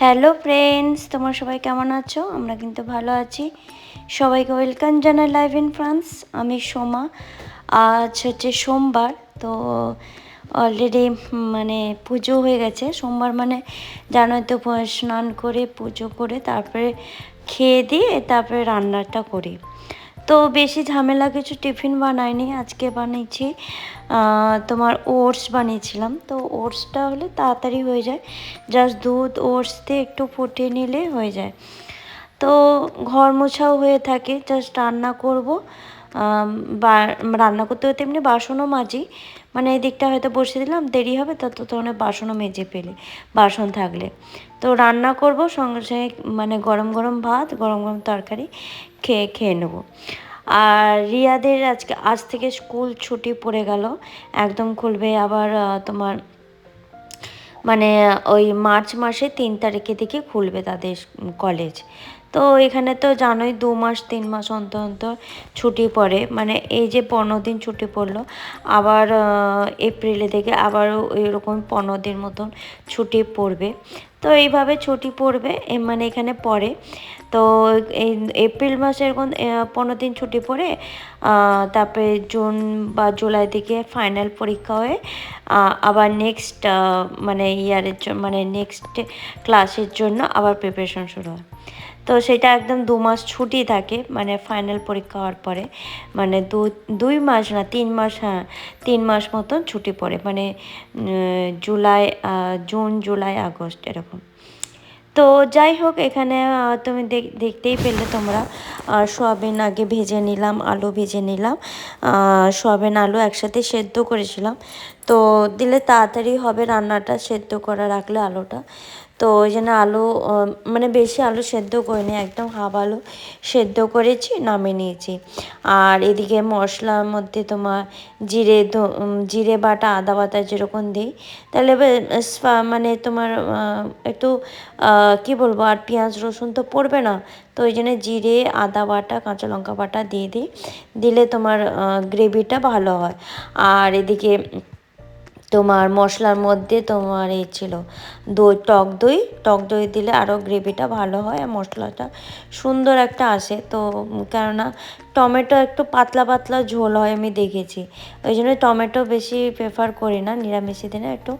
Hello friends, তোমরা সবাই কেমন আছো? আমরা কিন্তু ভালো আছি। সবাইকে ওয়েলকাম জানাই লাইভ ইন ফ্রান্স। আমি সোমা। আজ হচ্ছে সোমবার, তো অলরেডি মানে পুজো হয়ে গেছে। সোমবার মানে জানোই তো, স্নান করে পুজো করে তারপরে খেয়ে দিয়ে তারপরে রান্নাটা করি। তো বেশি ঝামেলা কিছু টিফিন বানাইনি, আজকে বানিয়েছি তোমার ওটস বানিয়েছিলাম। তো ওটসটা হলে তাড়াতাড়ি হয়ে যায়, জাস্ট দুধ ওটস দিয়ে একটু ফুটিয়ে নিলে হয়ে যায়। তো ঘর মোছাও হয়ে থাকে, জাস্ট রান্না করব। বা রান্না করতে হতে এমনি বাসনও মাজি, মানে এদিকটা হয়তো বসে দিলাম, দেরি হবে ততক্ষণে বাসনও মেজে ফেলে বাসন থাকলে। তো রান্না করব সঙ্গে সঙ্গে, মানে গরম গরম ভাত গরম গরম তরকারি খেয়ে নেবো। আর রিয়াদের আজ থেকে স্কুল ছুটি পড়ে গেল, একদম খুলবে আবার তোমার মানে ওই মার্চ মাসে 3 তারিখে থেকে খুলবে তাদের কলেজ। তো এখানে তো জানোই 2 মাস 3 মাস অন্তর অন্তর ছুটি পড়ে, মানে এই যে 15 দিন ছুটি পড়লো, আবার এপ্রিলে থেকে আবারও এরকম 15 দিন মতন ছুটি পড়বে। তো এইভাবে ছুটি পড়বে, মানে এখানে পড়ে। তো এই এপ্রিল মাসে এরকম 15 দিন ছুটি পড়ে, তারপরে জুন বা জুলাই দিকে ফাইনাল পরীক্ষা হয়ে আবার নেক্সট মানে মানে নেক্সট ক্লাসের জন্য আবার প্রিপারেশন শুরু হয়। তো সেটা একদম 2 মাস ছুটি থাকে, মানে ফাইনাল পরীক্ষা হওয়ার পরে, মানে 2 মাস না 3 মাস, হ্যাঁ 3 মাস মতন ছুটি পড়ে, মানে জুলাই জুন জুলাই আগস্ট এরকম। তো যাই হোক, এখানে তুমি দেখতেই পেলে তোমরা, সয়াবিন আগে ভেজে নিলাম, আলু ভেজে নিলাম, সয়াবিন আলু একসাথে সেদ্ধ করেছিলাম। তো দিলে তাড়াতাড়ি হবে রান্নাটা, সেদ্ধ করা রাখলে আলুটা। তো ওই জন্য আলু মানে বেশি আলু সেদ্ধ করিনি, একদম হাফ আলু সেদ্ধ করেছি, নামিয়ে নিয়েছি। আর এদিকে মশলার মধ্যে তোমার জিরে বাটা আদা বাটা যেরকম দিই, তাহলে মানে তোমার একটু কী বলবো, আর পেঁয়াজ রসুন তো পড়বে না। তো ওই জন্য জিরে আদা বাটা কাঁচা লঙ্কা বাটা দিয়ে দিই, দিলে তোমার গ্রেভিটা ভালো হয়। আর এদিকে তোমার মশলার মধ্যে তোমার এই ছিল টক দই দিলে আরও গ্রেভিটা ভালো হয় আর মশলাটা সুন্দর একটা আসে। তো কেননা টমেটো একটু পাতলা পাতলা ঝোল হয় আমি দেখেছি, ওই জন্য টমেটো বেশি প্রেফার করি না নিরামিষের দিনে। একটু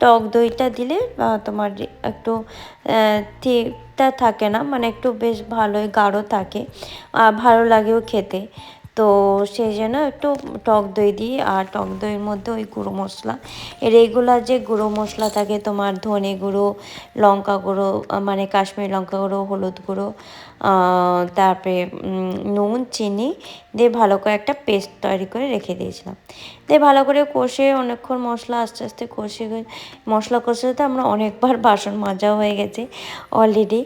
টক দইটা দিলে তোমার একটু ঠিকটা থাকে না, মানে একটু বেশ ভালোই গাঢ় থাকে, ভালো লাগেও খেতে। তো সেই জন্য একটু টক দই দিই। আর টক দইয়ের মধ্যে ওই গুঁড়ো মশলা, রেগুলার যে গুঁড়ো মশলা থাকে তোমার ধনে গুঁড়ো, লঙ্কা গুঁড়ো, মানে কাশ্মীরি লঙ্কা গুঁড়ো, হলুদ গুঁড়ো, তারপরে নুন চিনি দিয়ে ভালো করে একটা পেস্ট তৈরি করে রেখে দিয়েছিলাম। দিয়ে ভালো করে কষে অনেকক্ষণ মশলা আস্তে আস্তে মশলা কষাতে আমরা অনেকবার বাসন মাজাও হয়ে গেছে অলরেডি।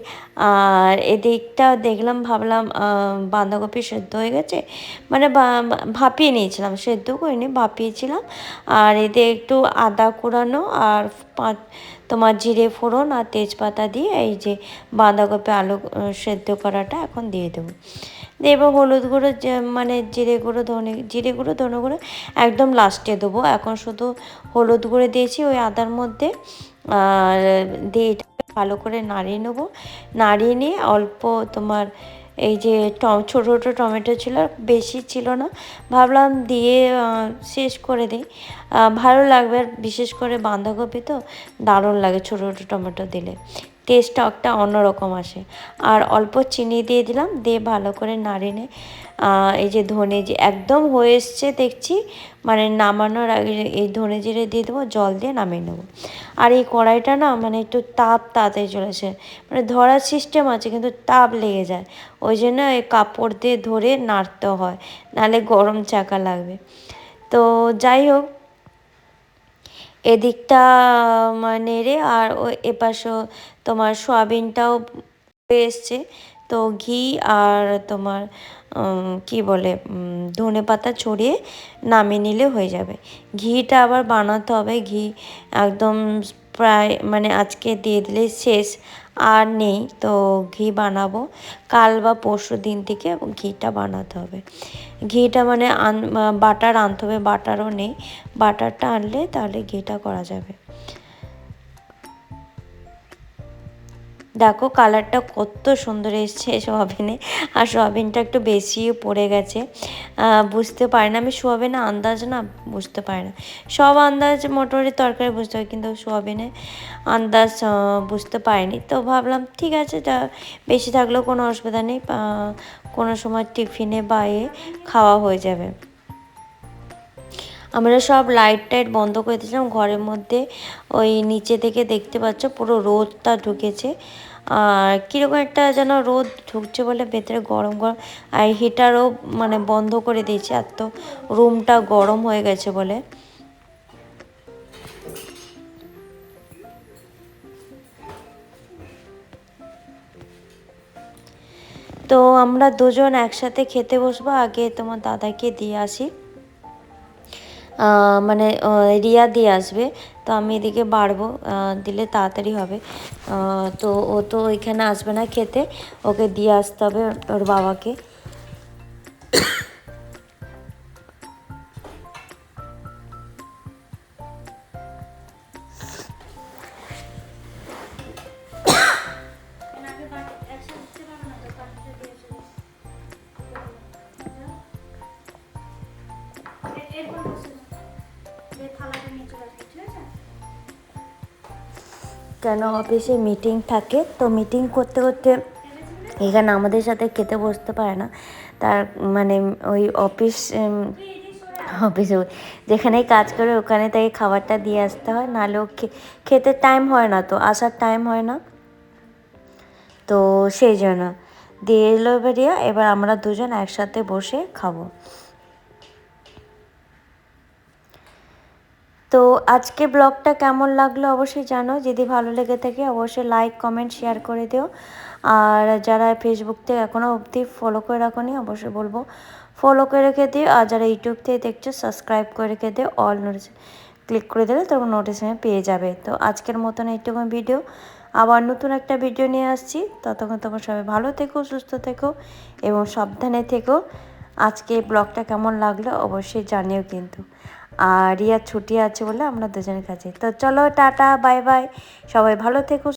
আর এদিকটা দেখলাম, ভাবলাম বাঁধাকপি সেদ্ধ হয়ে গেছে, মানে ভাপিয়ে নিয়েছিলাম, সেদ্ধ করিনি, ভাপিয়েছিলাম। আর এতে একটু আদা কোড়ানো আর তোমার জিরে ফোড়ন আর তেজপাতা দিয়ে এই যে বাঁধাকপি আলু সেদ্ধ করাটা এখন দিয়ে দেবো। দিয়ে এবার হলুদ গুঁড়ো, মানে জিরে গুঁড়ো ধনে গুঁড়ো একদম লাস্টে দেবো। এখন শুধু হলুদ গুঁড়ো দিয়েছি ওই আদার মধ্যে, আর দিয়ে এটাকে ভালো করে নাড়িয়ে নেবো। নাড়িয়ে নিয়ে অল্প তোমার এই যে ছোটো ছোটো টমেটো ছিল, বেশি ছিল না, ভাবলাম দিয়ে শেষ করে দিই, ভালো লাগবে। আর বিশেষ করে বাঁধাকপি তো দারুণ লাগে ছোটো ছোটো টমেটো দিলে, টেস্টটা একটা অন্যরকম আসে। আর অল্প চিনি দিয়ে দিলাম, দিয়ে ভালো করে নাড়িয়ে নিয়ে এই যে ধনে যে একদম হয়ে এসছে দেখছি, মানে নামানোর আগে এই ধনে জিরে দিয়ে দেবো, জল দিয়ে নামিয়ে নেবো। আর এই কড়াইটা না, মানে একটু তাপ তাড়াতাড়ি চলেছে, মানে ধরার সিস্টেম আছে কিন্তু তাপ লেগে যায়, ওই জন্য এই কাপড় দিয়ে ধরে নাড়তে হয়, নাহলে গরম চাকা লাগবে। তো যাই হোক, এদিকটা নেড়ে আর ওই এপাশেও তোমার সয়াবিনটাও হয়ে এসছে। তো ঘি আর তোমার কি বলে ধনে পাতা ছড়িয়ে নামিয়ে নিলে হয়ে যাবে। ঘিটা আবার বানাতে হবে, ঘি একদম প্রায় মানে আজকে দিয়ে দিলে শেষ, আর নেই। তো ঘি বানাবো কাল বা পরশু দিন থেকে, ঘিটা বানাতে হবে। ঘিটা মানে বাটার আনতে হবে, বাটারও নেই, বাটারটা আনলে তাহলে ঘিটা করা যাবে। দেখো কালারটা কত সুন্দর এসছে সোয়াবিনে, আর সোয়াবিনটা একটু বেশিও পড়ে গেছে, বুঝতে পারি না আমি, সোয়াবিনে আন্দাজ না বুঝতে পারি না, সব আন্দাজ মোটামুটি তরকারি বুঝতে হয় কিন্তু সোয়াবিনে আন্দাজ বুঝতে পারিনি। তো ভাবলাম ঠিক আছে, যা বেশি থাকলেও কোনো অসুবিধা নেই, কোনো সময় টিফিনে বা খাওয়া হয়ে যাবে। আমরা সব লাইট টাইট বন্ধ করে দিয়েছিলাম ঘরের মধ্যে, ওই নিচে থেকে দেখতে পাচ্ছ পুরো রোদটা ঢুকেছে, আর কীরকম একটা যেন রোদ ঢুকছে বলে ভেতরে গরম গরম, আর হিটারও মানে বন্ধ করে দিয়েছে, এত রুমটা গরম হয়ে গেছে বলে। তো আমরা দুজন একসাথে খেতে বসবো, আগে তোমার দাদাকে দিয়ে আসি, মানে রিয়া দিয়ে আসবে, তো আমি এদিকে বাড়বো, দিলে তাড়াতাড়ি হবে। তো ও তো ওইখানে আসবে না খেতে, ওকে দিয়ে আসতে হবে ওর বাবাকে। কেন অফিসে মিটিং থাকে, তো মিটিং করতে করতে এখানে আমাদের সাথে খেতে বসতে পারে না, তার মানে ওই অফিসে যেখানেই কাজ করে ওখানে তাকে খাবারটা দিয়ে আসতে হয়, নাহলেও খেতে টাইম হয় না, তো আসার টাইম হয় না, তো সেই জন্য দিয়ে এলো বেরিয়ে, এবার আমরা দুজন একসাথে বসে খাবো। তো আজকে ব্লগটা কেমন লাগলো অবশ্যই জানো, যদি ভালো লেগে থাকে অবশ্যই লাইক কমেন্ট শেয়ার করে দিও, আর যারা ফেসবুক থেকে এখনও অবধি ফলো করে রাখোনি অবশ্যই বলবো ফলো করে রেখে দিও, আর যারা ইউটিউব থেকে দেখছো সাবস্ক্রাইব করে রেখে দিও, অল নোটিস ক্লিক করে দিলে তখন নোটিফিকেশন পেয়ে যাবে। তো আজকের মতন এইটুকু ভিডিও, আবার নতুন একটা ভিডিও নিয়ে আসছি, ততক্ষণ তোমার সবাই ভালো থেকো, সুস্থ থেকো এবং সাবধানে থেকো। আজকে ব্লগটা কেমন লাগলো অবশ্যই জানিও কিন্তু, আর রিয়া ছুটি আছে বলে আমরা দুজনের কাছে। তো চলো টাটা বাই বাই, সবাই ভালো থেকো।